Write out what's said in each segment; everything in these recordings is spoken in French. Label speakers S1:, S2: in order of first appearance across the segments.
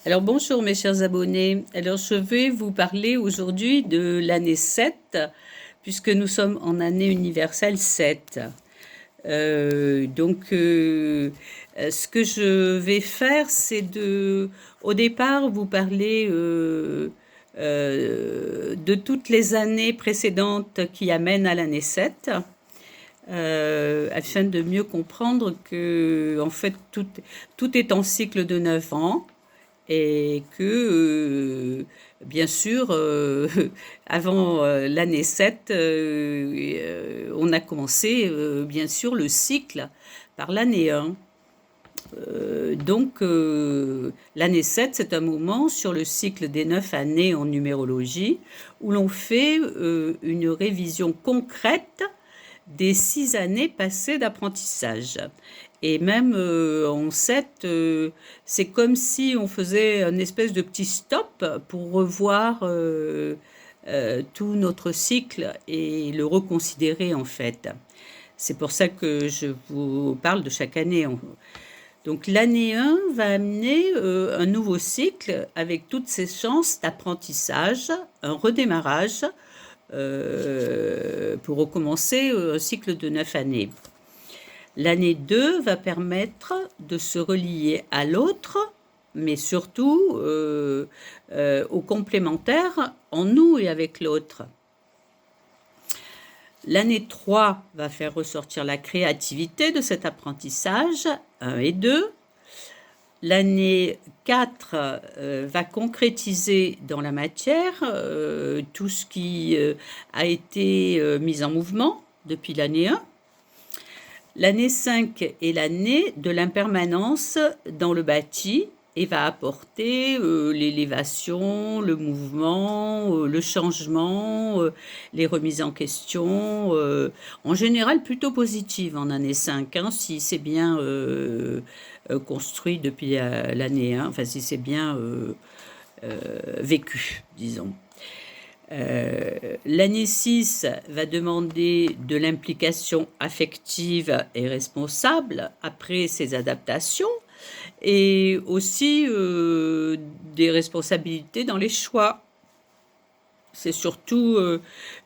S1: Alors bonjour mes chers abonnés. Alors je vais vous parler aujourd'hui de l'année 7, puisque nous sommes en année universelle 7. Ce que je vais faire, c'est au départ, vous parler de toutes les années précédentes qui amènent à l'année 7. Afin de mieux comprendre que, en fait, tout est en cycle de 9 ans et que, bien sûr, avant l'année 7, on a commencé, bien sûr, le cycle par l'année 1. L'année 7, c'est un moment sur le cycle des 9 années en numérologie où l'on fait une révision concrète des 6 années passées d'apprentissage. Et même en 7, c'est comme si on faisait un espèce de petit stop pour revoir tout notre cycle et le reconsidérer en fait. C'est pour ça que je vous parle de chaque année. Donc l'année 1 va amener un nouveau cycle avec toutes ses chances d'apprentissage, un redémarrage pour recommencer un cycle de 9 années. L'année 2 va permettre de se relier à l'autre, mais surtout au complémentaire en nous et avec l'autre. L'année 3 va faire ressortir la créativité de cet apprentissage, 1 et 2. L'année 4 va concrétiser dans la matière tout ce qui a été mis en mouvement depuis l'année 1. L'année 5 est l'année de l'impermanence dans le bâti et va apporter l'élévation, le mouvement, le changement, les remises en question, en général plutôt positives en année 5, hein, si c'est bien construit depuis l'année 1, enfin si c'est bien vécu, disons. L'année 6 va demander de l'implication affective et responsable après ces adaptations et aussi des responsabilités dans les choix. C'est surtout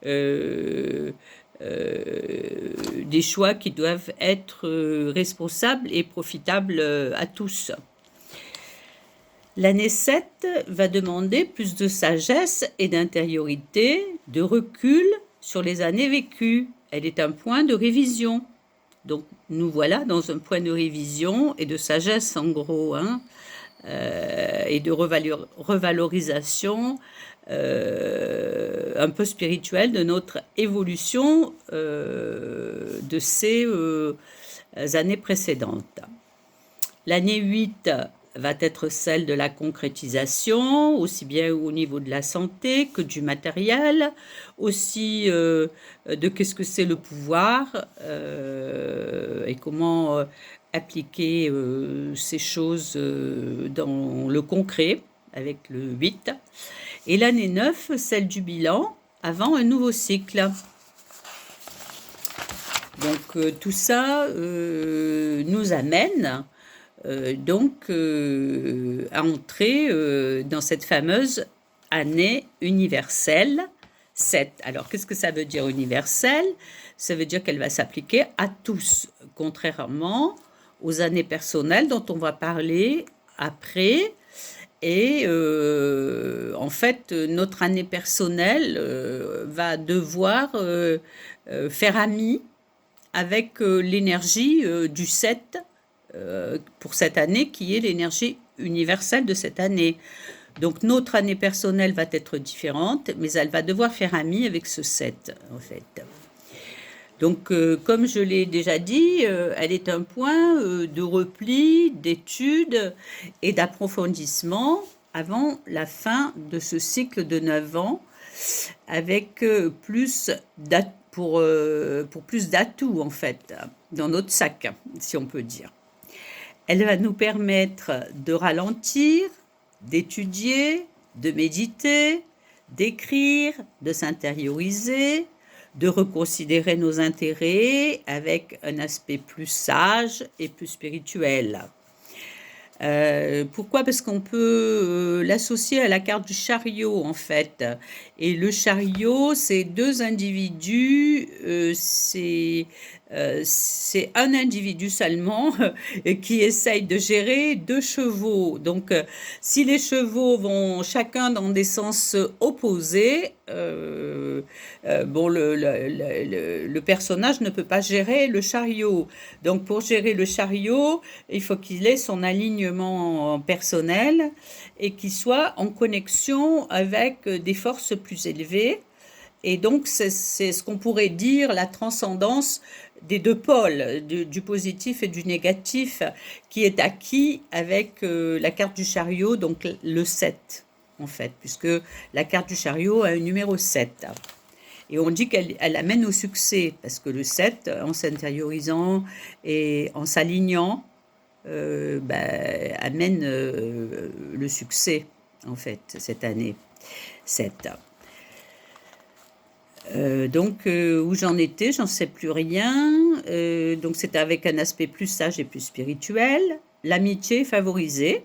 S1: des choix qui doivent être responsables et profitables à tous. L'année 7 va demander plus de sagesse et d'intériorité, de recul sur les années vécues. Elle est un point de révision. Donc nous voilà dans un point de révision et de sagesse en gros, hein, et de revalorisation un peu spirituelle de notre évolution de ces années précédentes. L'année 8 va être celle de la concrétisation, aussi bien au niveau de la santé que du matériel, aussi de qu'est-ce que c'est le pouvoir et comment appliquer ces choses dans le concret avec le 8. Et l'année 9, celle du bilan, avant un nouveau cycle. Donc tout ça nous amène à entrer dans cette fameuse année universelle 7. Alors, qu'est-ce que ça veut dire universelle? Ça veut dire qu'elle va s'appliquer à tous, contrairement aux années personnelles dont on va parler après. Et en fait, notre année personnelle va devoir faire ami avec l'énergie du 7 pour cette année, qui est l'énergie universelle de cette année. Donc notre année personnelle va être différente, mais elle va devoir faire ami avec ce 7, en fait. Donc comme je l'ai déjà dit, elle est un point de repli, d'étude et d'approfondissement avant la fin de ce cycle de 9 ans, avec plus pour plus d'atouts, en fait, dans notre sac, si on peut dire. Elle va nous permettre de ralentir, d'étudier, de méditer, d'écrire, de s'intérioriser, de reconsidérer nos intérêts avec un aspect plus sage et plus spirituel. Pourquoi? Parce qu'on peut l'associer à la carte du chariot, en fait. Et le chariot, c'est deux individus, c'est un individu seulement qui essaye de gérer deux chevaux. Donc, si les chevaux vont chacun dans des sens opposés, bon, le personnage ne peut pas gérer le chariot. Donc, pour gérer le chariot, il faut qu'il ait son alignement personnel et qu'il soit en connexion avec des forces plus élevées. Et donc, c'est ce qu'on pourrait dire la transcendance des deux pôles, du positif et du négatif, qui est acquis avec la carte du chariot, donc le 7, en fait, puisque la carte du chariot a un numéro 7. Et on dit qu'elle amène au succès, parce que le 7, en s'intériorisant et en s'alignant, amène le succès, en fait, cette année 7. Où j'en étais, j'en sais plus rien. Donc c'est avec un aspect plus sage et plus spirituel. L'amitié est favorisée.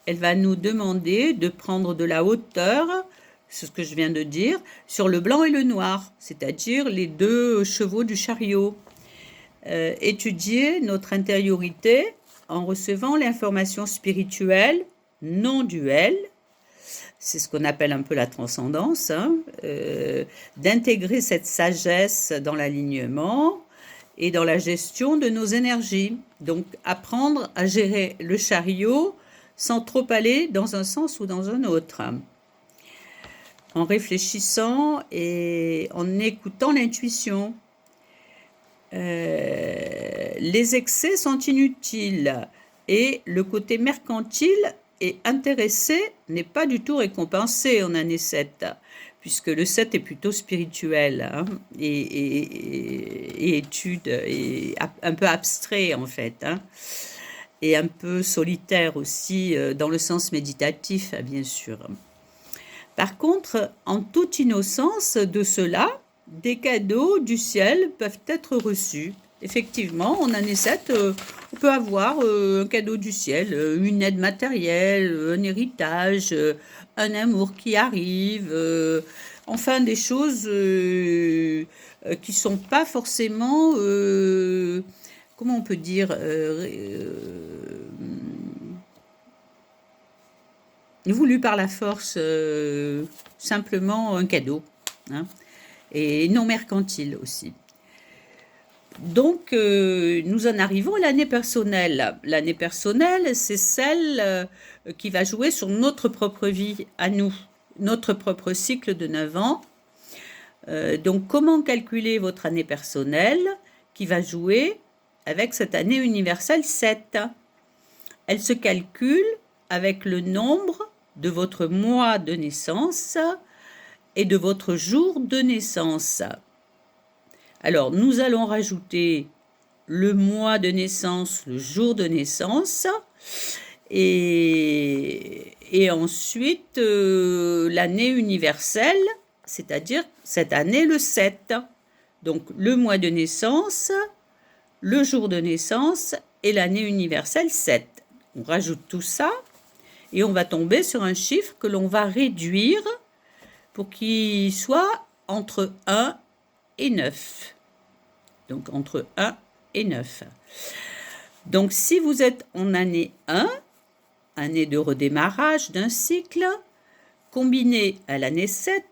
S1: Elle va nous demander de prendre de la hauteur, c'est ce que je viens de dire, sur le blanc et le noir, c'est-à-dire les deux chevaux du chariot. Étudier notre intériorité en recevant l'information spirituelle non duelle, c'est ce qu'on appelle un peu la transcendance, d'intégrer cette sagesse dans l'alignement et dans la gestion de nos énergies. Donc apprendre à gérer le chariot sans trop aller dans un sens ou dans un autre, en réfléchissant et en écoutant l'intuition. Les excès sont inutiles et le côté mercantile et intéressé n'est pas du tout récompensé en année 7, puisque le 7 est plutôt spirituel, et étude, et un peu abstrait en fait, et un peu solitaire aussi, dans le sens méditatif, bien sûr. Par contre, en toute innocence de cela, des cadeaux du ciel peuvent être reçus. Effectivement, en année 7, on peut avoir un cadeau du ciel, une aide matérielle, un héritage, un amour qui arrive, enfin des choses qui ne sont pas forcément, comment on peut dire, voulu par la force, simplement un cadeau, et non mercantile aussi. Donc, nous en arrivons à l'année personnelle. L'année personnelle, c'est celle qui va jouer sur notre propre vie, à nous, notre propre cycle de 9 ans. Donc, comment calculer votre année personnelle qui va jouer avec cette année universelle 7? Elle se calcule avec le nombre de votre mois de naissance et de votre jour de naissance. Alors, nous allons rajouter le mois de naissance, le jour de naissance, et ensuite l'année universelle, c'est-à-dire cette année le 7. Donc, le mois de naissance, le jour de naissance et l'année universelle 7. On rajoute tout ça et on va tomber sur un chiffre que l'on va réduire pour qu'il soit entre 1 et 9. Donc, entre 1 et 9. Donc, si vous êtes en année 1, année de redémarrage d'un cycle, combiné à l'année 7,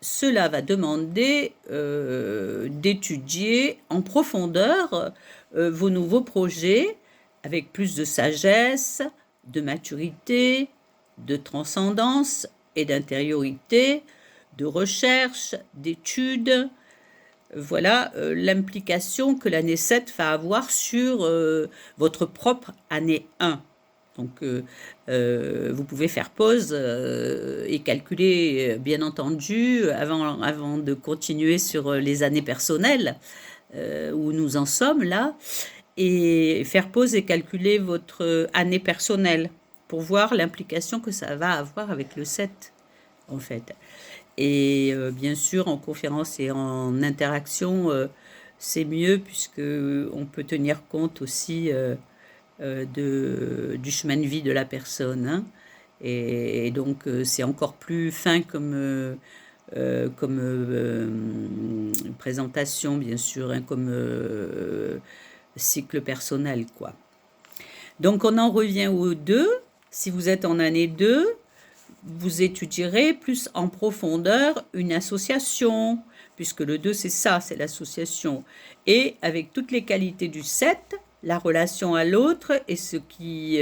S1: cela va demander d'étudier en profondeur vos nouveaux projets avec plus de sagesse, de maturité, de transcendance et d'intériorité, de recherche, d'études. Voilà l'implication que l'année 7 va avoir sur votre propre année 1. Donc, vous pouvez faire pause et calculer, bien entendu, avant de continuer sur les années personnelles où nous en sommes là, et faire pause et calculer votre année personnelle pour voir l'implication que ça va avoir avec le 7, en fait. Et bien sûr, en conférence et en interaction, c'est mieux puisque on peut tenir compte aussi du chemin de vie de la personne, hein. Et donc, c'est encore plus fin comme présentation, bien sûr, hein, comme cycle personnel, quoi. Donc, on en revient au 2. Si vous êtes en année 2, vous étudierez plus en profondeur une association, puisque le 2, c'est ça, c'est l'association. Et avec toutes les qualités du 7, la relation à l'autre et ce qui...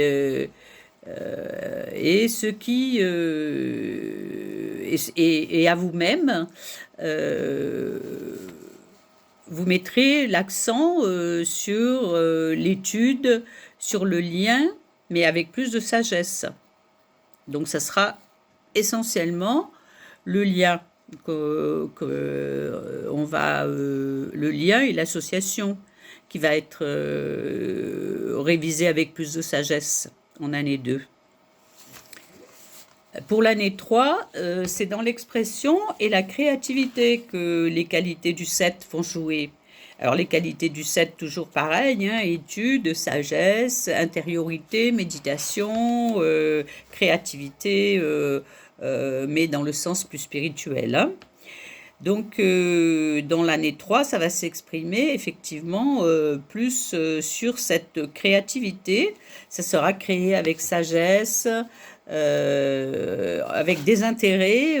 S1: et à vous-même, euh, vous mettrez l'accent sur l'étude, sur le lien, mais avec plus de sagesse. Donc, ça sera essentiellement le lien le lien et l'association qui va être révisé avec plus de sagesse en année 2. Pour l'année 3, c'est dans l'expression et la créativité que les qualités du 7 vont jouer. Alors les qualités du 7, toujours pareil, hein, étude, sagesse, intériorité, méditation, créativité, mais dans le sens plus spirituel, hein. Donc, dans l'année 3, ça va s'exprimer effectivement plus sur cette créativité. Ça sera créé avec sagesse, avec des intérêts,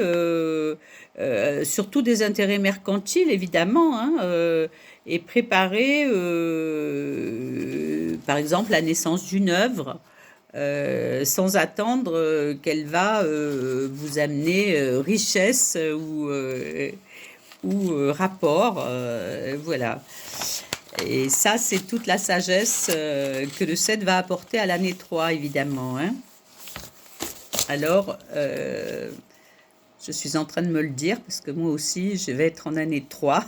S1: surtout des intérêts mercantiles, évidemment, hein, et préparer, par exemple, la naissance d'une œuvre. Sans attendre qu'elle va vous amener richesse ou rapport, voilà. Et ça, c'est toute la sagesse que le 7 va apporter à l'année 3, évidemment, hein. Alors, je suis en train de me le dire, parce que moi aussi, je vais être en année 3,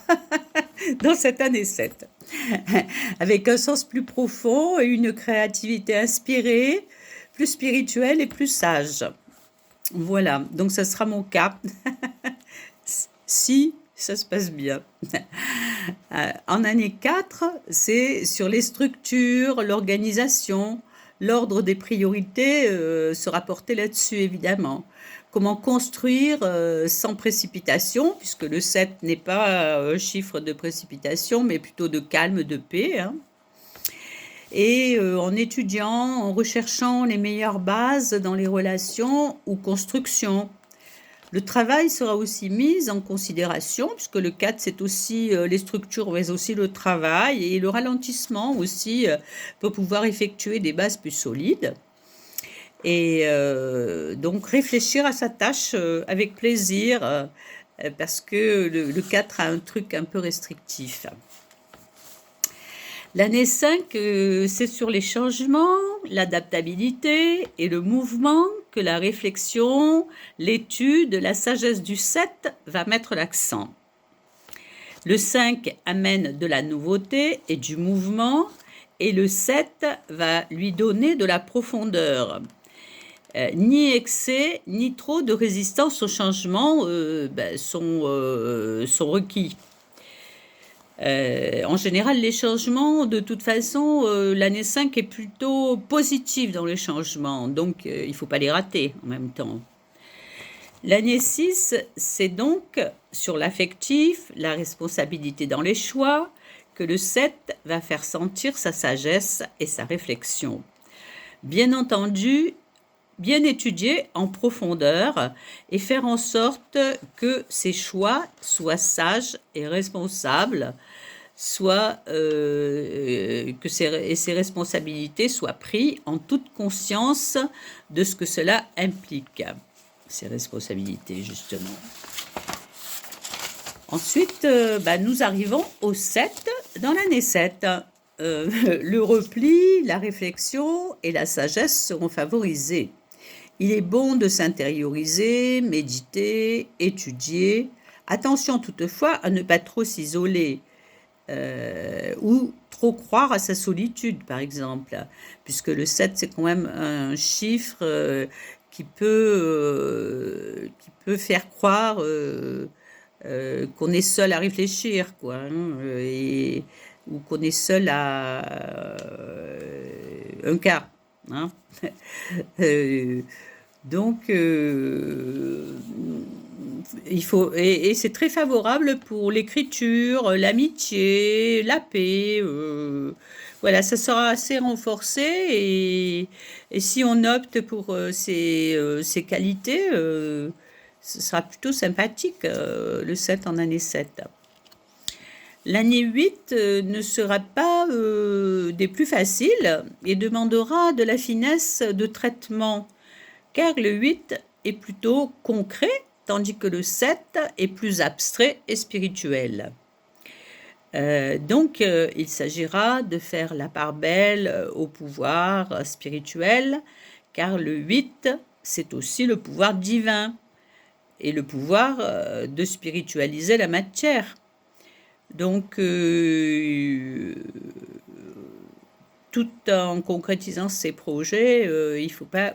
S1: dans cette année 7, avec un sens plus profond et une créativité inspirée, plus spirituelle et plus sage. Voilà, donc ça sera mon cas, si ça se passe bien. En année 4, c'est sur les structures, l'organisation, l'ordre des priorités sera porté là-dessus, évidemment. Comment construire sans précipitation, puisque le 7 n'est pas un chiffre de précipitation, mais plutôt de calme, de paix, hein. Et en étudiant, en recherchant les meilleures bases dans les relations ou constructions. Le travail sera aussi mis en considération, puisque le 4, c'est aussi les structures, mais aussi le travail et le ralentissement aussi pour pouvoir effectuer des bases plus solides. Et donc réfléchir à sa tâche avec plaisir, parce que le 4 a un truc un peu restrictif. L'année 5, c'est sur les changements, l'adaptabilité et le mouvement que la réflexion, l'étude, la sagesse du 7 va mettre l'accent. Le 5 amène de la nouveauté et du mouvement, et le 7 va lui donner de la profondeur. Ni excès, ni trop de résistance au changement sont requis. En général, les changements, de toute façon, l'année 5 est plutôt positive dans les changements, donc il ne faut pas les rater en même temps. L'année 6, c'est donc sur l'affectif, la responsabilité dans les choix, que le 7 va faire sentir sa sagesse et sa réflexion. Bien entendu, bien étudier en profondeur et faire en sorte que ses choix soient sages et responsables, que ses responsabilités soient prises en toute conscience de ce que cela implique, ces responsabilités justement. Ensuite, nous arrivons au 7, dans l'année 7. Le repli, la réflexion et la sagesse seront favorisés. Il est bon de s'intérioriser, méditer, étudier. Attention toutefois à ne pas trop s'isoler ou trop croire à sa solitude, par exemple, puisque le 7, c'est quand même un chiffre qui peut faire croire qu'on est seul à réfléchir, quoi, hein, et ou qu'on est seul à un quart. Hein. Euh, donc, il faut, et c'est très favorable pour l'écriture, l'amitié, la paix. Voilà, ça sera assez renforcé et si on opte pour ces qualités, ce sera plutôt sympathique, le 7 en année 7. L'année 8 ne sera pas des plus faciles et demandera de la finesse de traitement, car le 8 est plutôt concret, tandis que le 7 est plus abstrait et spirituel. Donc, il s'agira de faire la part belle au pouvoir spirituel, car le 8, c'est aussi le pouvoir divin et le pouvoir de spiritualiser la matière. Donc, tout en concrétisant ces projets, il ne faut pas